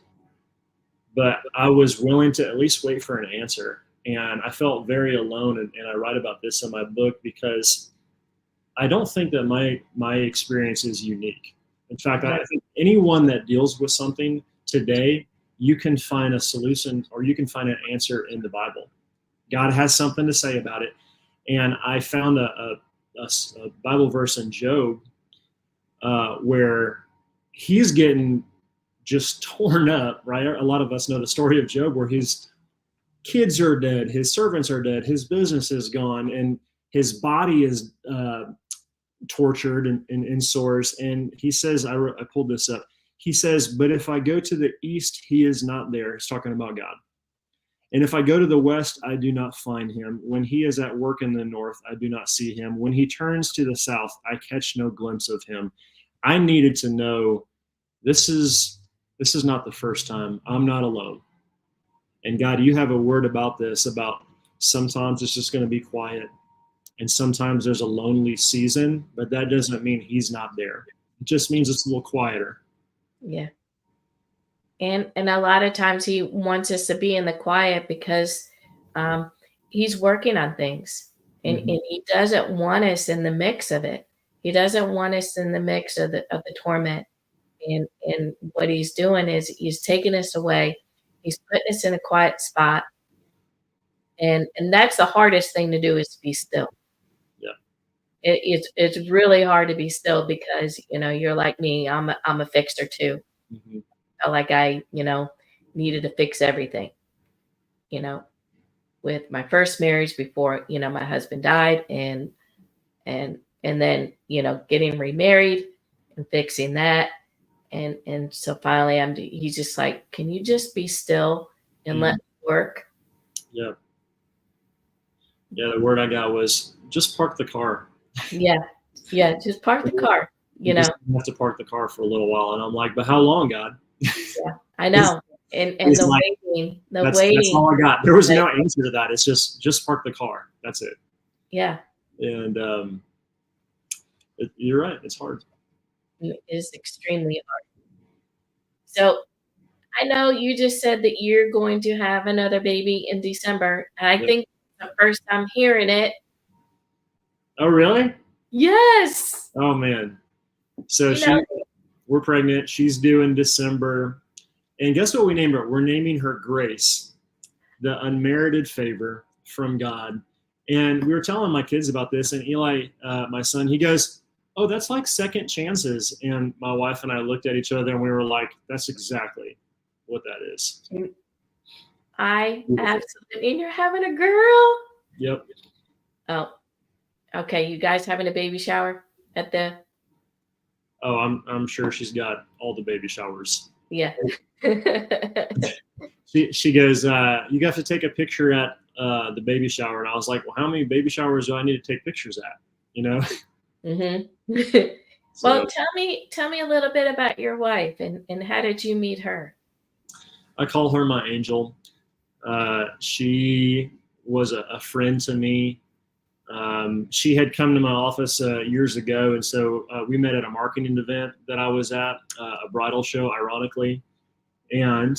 [SPEAKER 2] But I was willing to at least wait for an answer. And I felt very alone. And I write about this in my book because I don't think that my experience is unique. In fact, I think anyone that deals with something today, you can find a solution or you can find an answer in the Bible. God has something to say about it. And I found a Bible verse in Job where he's getting just torn up, right? A lot of us know the story of Job, where his kids are dead, his servants are dead, his business is gone, and his body is tortured and in sores. And he says, I pulled this up. He says, but if I go to the east, he is not there. He's talking about God. And if I go to the west, I do not find him. When he is at work in the north, I do not see him. When he turns to the south, I catch no glimpse of him. I needed to know this is not the first time. I'm not alone. And God, you have a word about this, about sometimes it's just going to be quiet. And sometimes there's a lonely season, but that doesn't mean he's not there. It just means it's a little quieter.
[SPEAKER 1] Yeah. And a lot of times he wants us to be in the quiet because he's working on things, and he doesn't want us in the mix of it. He doesn't want us in the mix of the torment. And what he's doing is he's taking us away. He's putting us in a quiet spot. And that's the hardest thing to do, is to be still.
[SPEAKER 2] Yeah.
[SPEAKER 1] It's really hard to be still because, you're like me. I'm a fixer too.
[SPEAKER 2] Mm-hmm.
[SPEAKER 1] Felt like I, needed to fix everything, with my first marriage before, my husband died, and then, getting remarried and fixing that. And so finally he's just like, can you just be still and let me work?
[SPEAKER 2] Yeah. Yeah. The word I got was just park the car.
[SPEAKER 1] Yeah. Yeah. Just park the car,
[SPEAKER 2] You just have to park the car for a little while. And I'm like, but how long, God?
[SPEAKER 1] Yeah, I know. And the
[SPEAKER 2] like,
[SPEAKER 1] waiting,
[SPEAKER 2] that's all I got. There was no answer to that. It's just park the car. That's it.
[SPEAKER 1] Yeah.
[SPEAKER 2] And you're right. It's hard.
[SPEAKER 1] It is extremely hard. So I know you just said that you're going to have another baby in December. And I think the first time hearing it.
[SPEAKER 2] Oh, really?
[SPEAKER 1] Yes.
[SPEAKER 2] Oh, man. So we're pregnant. She's due in December. And guess what we named her? We're naming her Grace, the unmerited favor from God. And we were telling my kids about this, and Eli, my son, he goes, oh, that's like second chances. And my wife and I looked at each other and we were like, that's exactly what that is.
[SPEAKER 1] I absolutely. And you're having a girl?
[SPEAKER 2] Yep.
[SPEAKER 1] Oh, okay. You guys having a baby shower at the?
[SPEAKER 2] Oh, I'm sure she's got all the baby showers.
[SPEAKER 1] Yeah.
[SPEAKER 2] She goes, you got to take a picture at the baby shower. And I was like, well, how many baby showers do I need to take pictures at?
[SPEAKER 1] Mm-hmm. Well, tell me a little bit about your wife, and how did you meet her?
[SPEAKER 2] I call her my angel. She was a friend to me. She had come to my office years ago, and so we met at a marketing event that I was at, a bridal show, ironically. And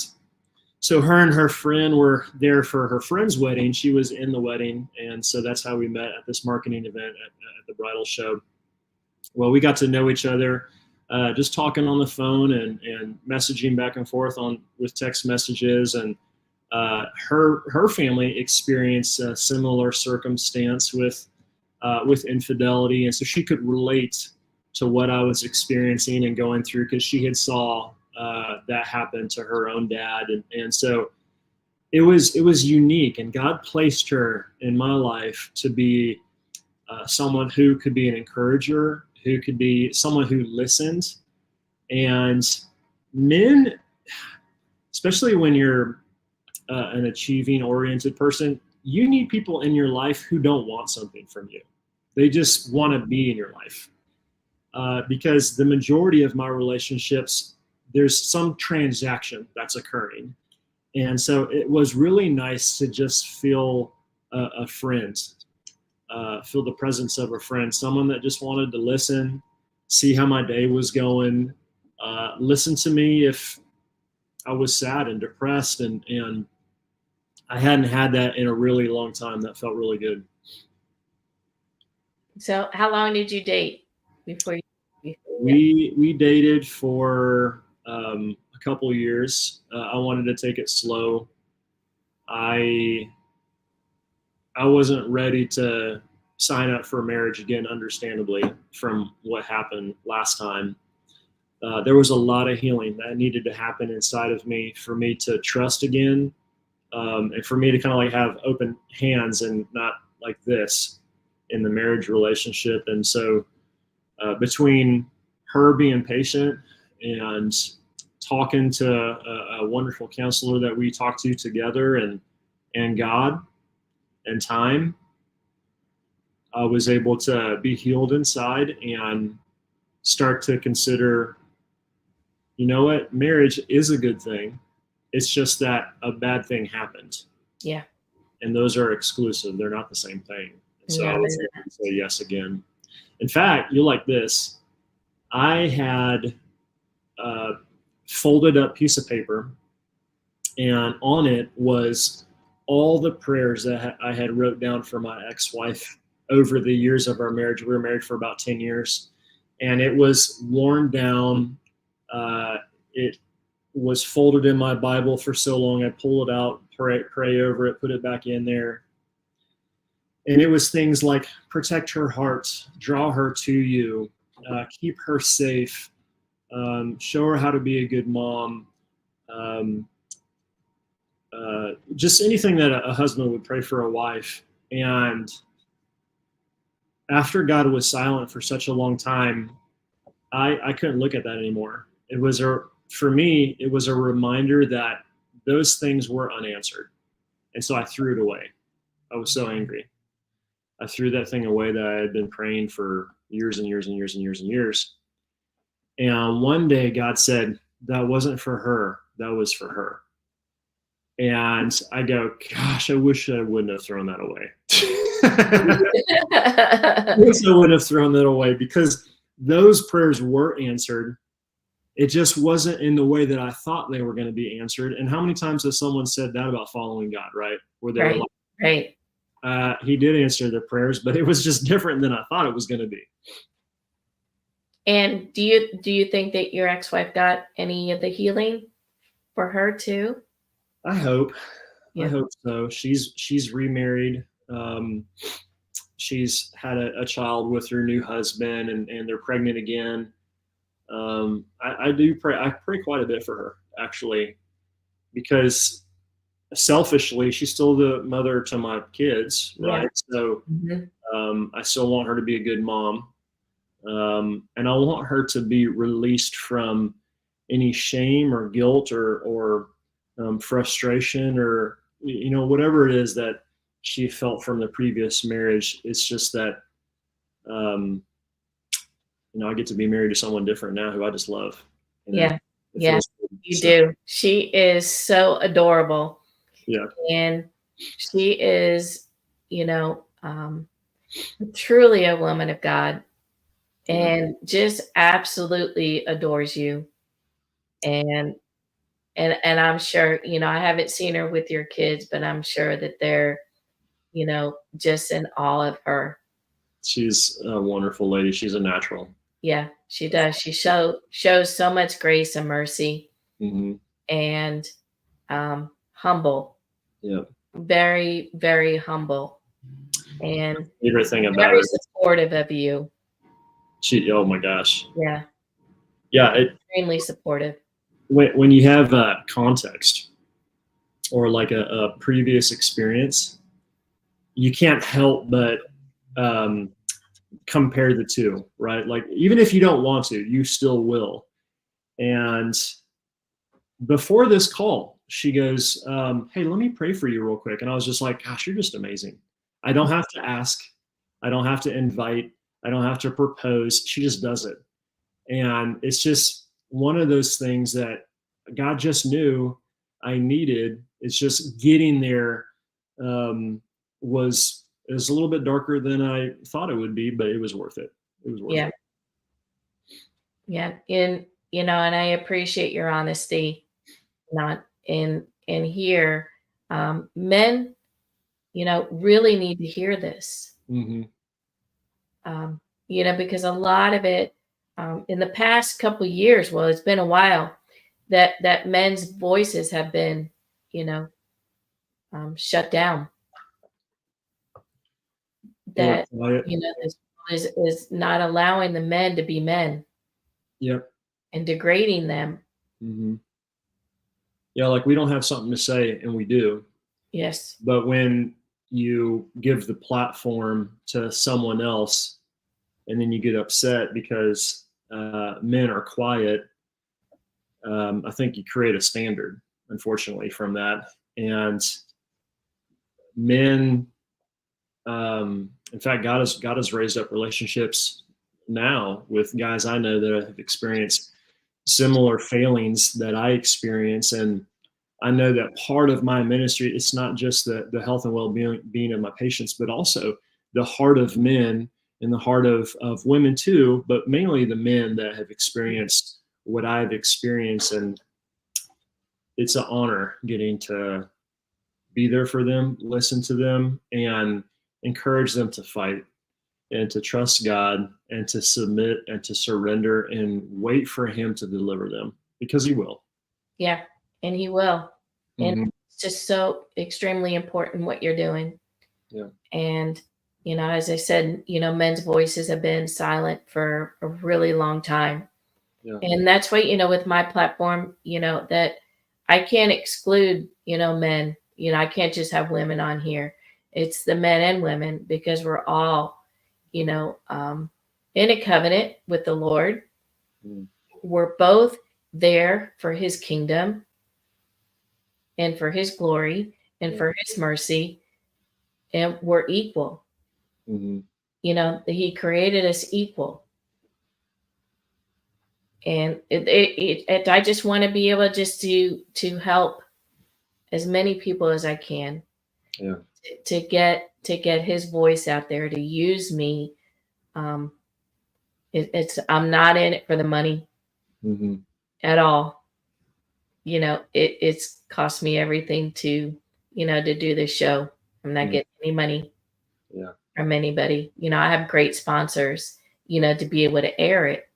[SPEAKER 2] so her and her friend were there for her friend's wedding. She was in the wedding, and so that's how we met at this marketing event at the bridal show. Well, we got to know each other, just talking on the phone and messaging back and forth with text messages. And her family experienced a similar circumstance with infidelity, and so she could relate to what I was experiencing and going through, because she had saw that happened to her own dad, and so it was unique, and God placed her in my life to be someone who could be an encourager, who could be someone who listened. And men, especially when you're an achieving oriented person, you need people in your life who don't want something from you. They just want to be in your life. Because the majority of my relationships, there's some transaction that's occurring. And so it was really nice to just feel a friend, feel the presence of a friend, someone that just wanted to listen, see how my day was going, listen to me if I was sad and depressed, and I hadn't had that in a really long time. That felt really good.
[SPEAKER 1] So how long did you date before you? Before you
[SPEAKER 2] We dated for a couple of years. I wanted to take it slow. I I wasn't ready to sign up for marriage again, understandably, from what happened last time. There was a lot of healing that needed to happen inside of me for me to trust again, and for me to kind of like have open hands and not like this in the marriage relationship. And so, between her being patient and talking to a wonderful counselor that we talked to together, and God and time, I was able to be healed inside and start to consider, you know what, marriage is a good thing. It's just that a bad thing happened.
[SPEAKER 1] Yeah.
[SPEAKER 2] And those are exclusive. They're not the same thing. And so I
[SPEAKER 1] No,
[SPEAKER 2] was able to say yes again. In fact, you'll like this. I had a folded up piece of paper, and on it was all the prayers that I had wrote down for my ex-wife over the years of our marriage. We were married for about 10 years, and it was worn down. It was folded in my Bible for so long. I pull it out, pray over it, put it back in there. And it was things like protect her heart, draw her to you, keep her safe, show her how to be a good mom, um, just anything that a husband would pray for a wife. And after God was silent for such a long time, I couldn't look at that anymore. For me, it was a reminder that those things were unanswered. And so I threw it away. I was so angry. I threw that thing away that I had been praying for years and years and years and years and years. And one day God said, that wasn't for her, that was for her. And I go, gosh, I wish I wouldn't have thrown that away. I wish I wouldn't have thrown that away, because those prayers were answered. It just wasn't in the way that I thought they were going to be answered. And how many times has someone said that about following God, right? Where they
[SPEAKER 1] right.
[SPEAKER 2] were
[SPEAKER 1] Right.
[SPEAKER 2] like, he did answer the prayers, but it was just different than I thought it was going to be.
[SPEAKER 1] And do you think that your ex-wife got any of the healing for her too?
[SPEAKER 2] I hope.
[SPEAKER 1] Yeah.
[SPEAKER 2] I hope so. She's remarried. She's had a child with her new husband, and they're pregnant again. I do pray. I pray quite a bit for her, actually, because selfishly, she's still the mother to my kids, right?
[SPEAKER 1] Yeah.
[SPEAKER 2] So I still want her to be a good mom, and I want her to be released from any shame or guilt or frustration, or whatever it is that she felt from the previous marriage. It's just that I get to be married to someone different now who I just love.
[SPEAKER 1] Yeah. Yeah, you do. She is so adorable.
[SPEAKER 2] Yeah.
[SPEAKER 1] And she is, truly a woman of God, and just absolutely adores you. And I'm sure, I haven't seen her with your kids, but I'm sure that they're, just in awe of her.
[SPEAKER 2] She's a wonderful lady. She's a natural.
[SPEAKER 1] Yeah, she does. She shows so much grace and mercy, and humble.
[SPEAKER 2] Yeah.
[SPEAKER 1] Very, very humble. And
[SPEAKER 2] favorite thing about
[SPEAKER 1] very
[SPEAKER 2] her,
[SPEAKER 1] supportive of you.
[SPEAKER 2] oh my gosh.
[SPEAKER 1] Yeah.
[SPEAKER 2] Yeah.
[SPEAKER 1] Extremely supportive.
[SPEAKER 2] when you have context or like a previous experience, you can't help but um, compare the two, right? Like even if you don't want to, you still will. And before this call, she goes, "Hey, let me pray for you real quick." And I was just like, "Gosh, you're just amazing. I don't have to ask. I don't have to invite. I don't have to propose. She just does it." And it's just one of those things that God just knew I needed. It's just getting there um, was a little bit darker than I thought it would be, but it was worth it. It was worth
[SPEAKER 1] Yeah.
[SPEAKER 2] it.
[SPEAKER 1] Yeah. And I appreciate your honesty, not in here. Men, really need to hear this.
[SPEAKER 2] Mm-hmm.
[SPEAKER 1] Um, because a lot of it, in the past couple years, well, it's been a while, that men's voices have been, you know, shut down.
[SPEAKER 2] Or
[SPEAKER 1] That
[SPEAKER 2] quiet.
[SPEAKER 1] this is not allowing the men to be men
[SPEAKER 2] Yep.
[SPEAKER 1] and degrading them.
[SPEAKER 2] Mm-hmm. Yeah, like we don't have something to say, and we do.
[SPEAKER 1] Yes.
[SPEAKER 2] But when you give the platform to someone else, and then you get upset because men are quiet, I think you create a standard, unfortunately, from that. And men, in fact, God has raised up relationships now with guys I know that have experienced similar failings that I experience, and I know that part of my ministry, it's not just the health and well-being of my patients, but also the heart of men and the heart of women too, but mainly the men that have experienced what I've experienced. And it's an honor getting to be there for them, listen to them, and encourage them to fight and to trust God and to submit and to surrender and wait for Him to deliver them because He will.
[SPEAKER 1] Yeah. And he will. And
[SPEAKER 2] Mm-hmm.
[SPEAKER 1] it's just so extremely important what you're doing.
[SPEAKER 2] Yeah.
[SPEAKER 1] And, as I said, men's voices have been silent for a really long time.
[SPEAKER 2] Yeah.
[SPEAKER 1] And that's why, with my platform, that I can't exclude, men. I can't just have women on here. It's the men and women because we're all, in a covenant with the Lord.
[SPEAKER 2] Mm.
[SPEAKER 1] We're both there for his kingdom and for his glory and
[SPEAKER 2] Yeah.
[SPEAKER 1] for his mercy. And we're equal.
[SPEAKER 2] Mm-hmm.
[SPEAKER 1] He created us equal. And I just want to be able just to help as many people as I can
[SPEAKER 2] Yeah.
[SPEAKER 1] to get his voice out there, to use me. Um, I'm not in it for the money
[SPEAKER 2] Mm-hmm.
[SPEAKER 1] at all. It's cost me everything to do this show. I'm not
[SPEAKER 2] Mm.
[SPEAKER 1] getting any money
[SPEAKER 2] Yeah.
[SPEAKER 1] from anybody. I have great sponsors, to be able to air it.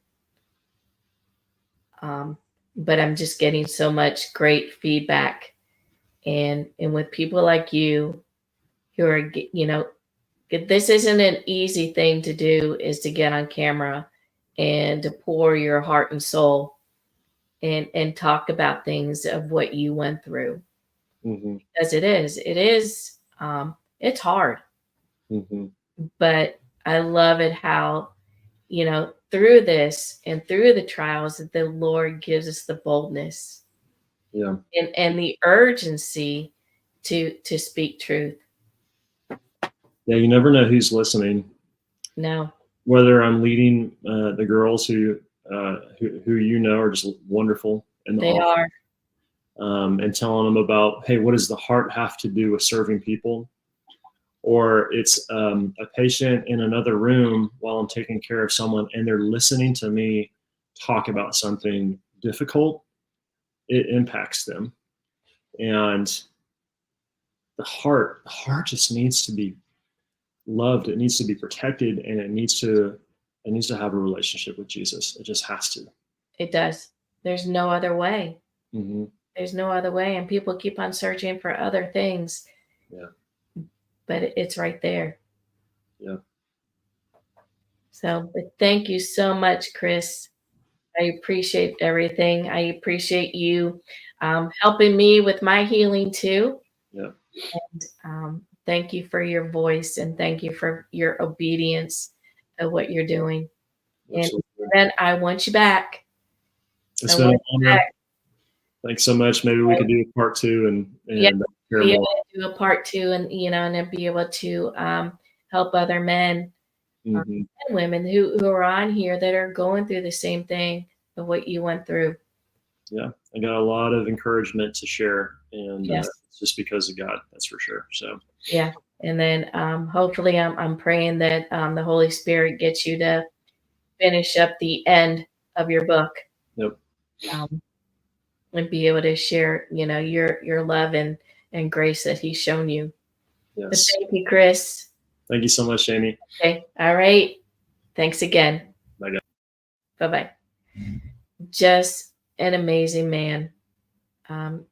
[SPEAKER 1] Um, but I'm just getting so much great feedback, and with people like you who are, this isn't an easy thing to do, is to get on camera and to pour your heart and soul and talk about things of what you went through,
[SPEAKER 2] Mm-hmm.
[SPEAKER 1] because it is it's hard,
[SPEAKER 2] Mm-hmm.
[SPEAKER 1] but I love it how, through this and through the trials, that the Lord gives us the boldness
[SPEAKER 2] Yeah.
[SPEAKER 1] and the urgency to speak truth.
[SPEAKER 2] Yeah. You never know who's listening.
[SPEAKER 1] No,
[SPEAKER 2] Whether I'm leading the girls who are just wonderful in the
[SPEAKER 1] they
[SPEAKER 2] office,
[SPEAKER 1] are.
[SPEAKER 2] and telling them about, hey, what does the heart have to do with serving people? Or it's a patient in another room while I'm taking care of someone, and they're listening to me talk about something difficult. It impacts them, and the heart just needs to be loved. It needs to be protected, and it needs to have a relationship with Jesus. It just has to.
[SPEAKER 1] It does. There's no other way.
[SPEAKER 2] Mm-hmm.
[SPEAKER 1] There's no other way. And people keep on searching for other things,
[SPEAKER 2] Yeah.
[SPEAKER 1] but it's right there.
[SPEAKER 2] Yeah.
[SPEAKER 1] So, but thank you so much, Chris. I appreciate everything. I appreciate you helping me with my healing too.
[SPEAKER 2] Yeah,
[SPEAKER 1] Thank you for your voice and thank you for your obedience of what you're doing. And
[SPEAKER 2] absolutely.
[SPEAKER 1] then I want you back. I
[SPEAKER 2] It's been
[SPEAKER 1] want
[SPEAKER 2] an
[SPEAKER 1] you
[SPEAKER 2] honor.
[SPEAKER 1] back.
[SPEAKER 2] Thanks so much. Maybe we could do a part two
[SPEAKER 1] Yeah,
[SPEAKER 2] and hear
[SPEAKER 1] be able
[SPEAKER 2] more.
[SPEAKER 1] to do a part two, and and then be able to help other men
[SPEAKER 2] Hmm.
[SPEAKER 1] and women who are on here that are going through the same thing of what you went through.
[SPEAKER 2] Yeah, I got a lot of encouragement to share, and
[SPEAKER 1] Yes.
[SPEAKER 2] it's just because of God, that's for sure. So,
[SPEAKER 1] Yeah. And then hopefully I'm praying that the Holy Spirit gets you to finish up the end of your book,
[SPEAKER 2] yep,
[SPEAKER 1] um, and be able to share, your love and grace that He's shown you. But
[SPEAKER 2] yes.
[SPEAKER 1] thank you, Chris.
[SPEAKER 2] Thank you so much, Jamie.
[SPEAKER 1] Okay. All right. Thanks again.
[SPEAKER 2] Bye, guys.
[SPEAKER 1] Bye bye. Just an amazing man, um,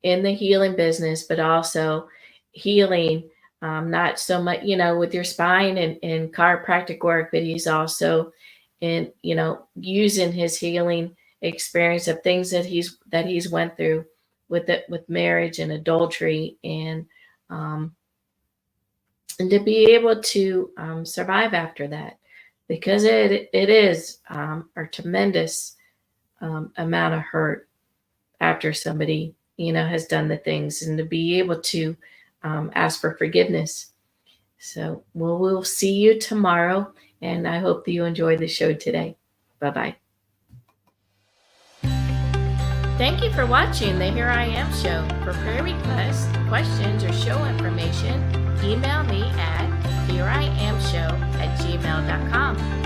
[SPEAKER 1] in the healing business, but also healing, not so much, with your spine and chiropractic work, but he's also in, using his healing experience of things that he's went through with marriage and adultery um, and to be able to survive after that, because it is a tremendous amount of hurt after somebody has done the things, and to be able to ask for forgiveness. So we'll see you tomorrow, and I hope that you enjoyed the show today. Bye bye. Thank you for watching the Here I Am show. For prayer requests, questions, or show information, email me at hereiamshow@gmail.com.